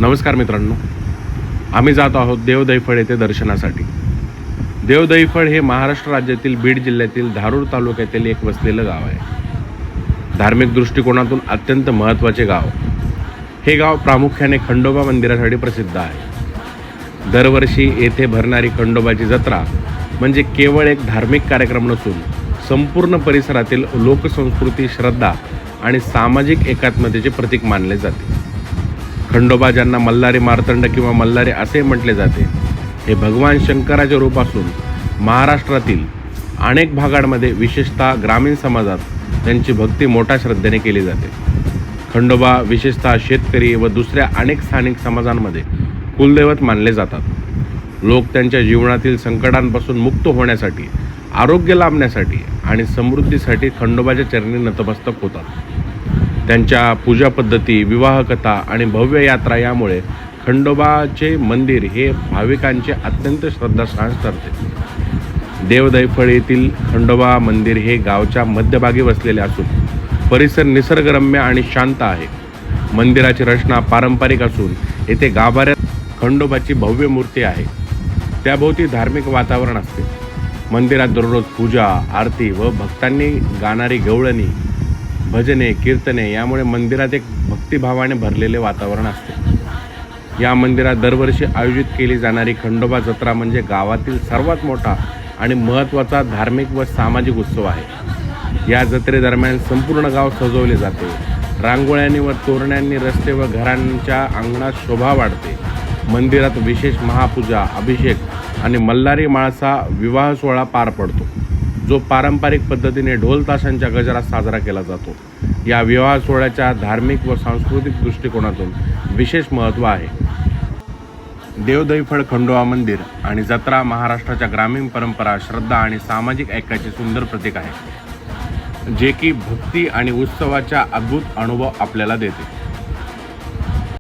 नमस्कार मित्रांनो, आम्ही जात आहोत देवदहीफळ येथे दर्शनासाठी। देवदहीफळ हे महाराष्ट्र राज्यातील बीड जिल्ह्यातील धारूर तालुक्यातील एक वसलेलं गाव आहे। धार्मिक दृष्टिकोनातून अत्यंत महत्त्वाचे गाव। हे गाव प्रामुख्याने खंडोबा मंदिरासाठी प्रसिद्ध आहे। दरवर्षी येथे भरणारी खंडोबाची जत्रा म्हणजे केवळ एक धार्मिक कार्यक्रम नसून संपूर्ण परिसरातील लोकसंस्कृती, श्रद्धा आणि सामाजिक एकात्मतेचे प्रतीक मानले जाते। खंडोबा, ज्यांना मल्हारी मार्तंड किंवा मल्हारी असे म्हटले जाते, हे भगवान शंकराचे रूप असून महाराष्ट्रातील अनेक भागांमध्ये विशेषतः ग्रामीण समाजात त्यांची भक्ती मोठ्या श्रद्धेने केली जाते। खंडोबा विशेषतः शेतकरी व दुसऱ्या अनेक स्थानिक समाजांमध्ये कुलदैवत मानले जातात। लोक त्यांच्या जीवनातील संकटांपासून मुक्त होण्यासाठी, आरोग्य लाभण्यासाठी आणि समृद्धीसाठी खंडोबाच्या चरणी नतमस्तक होतात। त्यांच्या पूजा पद्धती, विवाह कथा आणि भव्य यात्रा यामुळे खंडोबाचे मंदिर हे भाविकांचे अत्यंत श्रद्धास्थान ठरते। देवदहीफळ येथील खंडोबा मंदिर हे गावच्या मध्यभागी वसलेले असून परिसर निसर्गरम्य आणि शांत आहे। मंदिराची रचना पारंपरिक असून येथे गाभाऱ्यात खंडोबाची भव्य मूर्ती आहे। त्याभोवती धार्मिक वातावरण असते। मंदिरात दररोज पूजा, आरती व भक्तांनी गाणारी गवळणी, भजने, कीर्तने यामुळे मंदिरात एक भक्तिभावाने भरलेले वातावरण असते। या मंदिरात दरवर्षी आयोजित केली जाणारी खंडोबा जत्रा म्हणजे गावातील सर्वात मोठा आणि महत्त्वाचा धार्मिक व सामाजिक उत्सव आहे। या जत्रेदरम्यान संपूर्ण गाव सजवले जाते। रांगोळ्यांनी व तोरण्यांनी रस्ते व घरांच्या अंगणात शोभा वाढते। मंदिरात विशेष महापूजा, अभिषेक आणि मल्हारी माळसा विवाह सोहळा पार पडतो, जो पारंपरिक पद्धतीने ढोल ताशांच्या गजरात साजरा केला जातो। या विवाह सोहळ्याच्या धार्मिक व सांस्कृतिक दृष्टिकोनातून विशेष महत्त्व आहे। देवदहीफळ खंडोबा मंदिर आणि जत्रा महाराष्ट्राच्या ग्रामीण परंपरा, श्रद्धा आणि सामाजिक ऐक्याचे सुंदर प्रतीक आहे, जे की भक्ती आणि उत्सवाचा अद्भुत अनुभव आपल्याला देते।